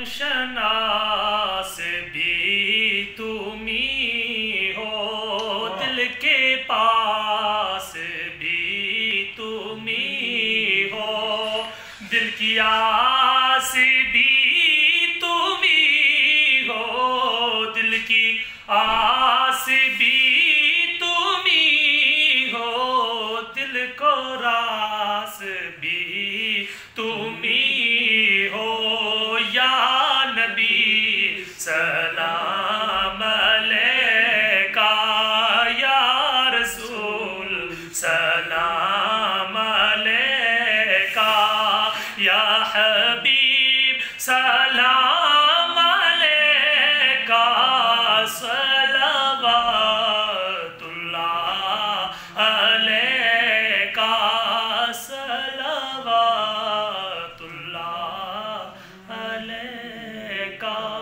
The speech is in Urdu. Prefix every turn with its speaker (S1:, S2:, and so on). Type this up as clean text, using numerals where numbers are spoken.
S1: شناس بھی تمہیں ہو، دل کے پاس بھی تمہیں ہو، دل کی آس بھی تمہیں ہو، دل کی آس بھی تمہیں ہو، دل کو راس بھی تمہیں ہو۔ یا نبی سلام علیکہ، یا رسول سلام علیکہ، یا حبیب سلام علیکہ، صلوات اللہ علیکہ، صلوات اللہ علیکہ۔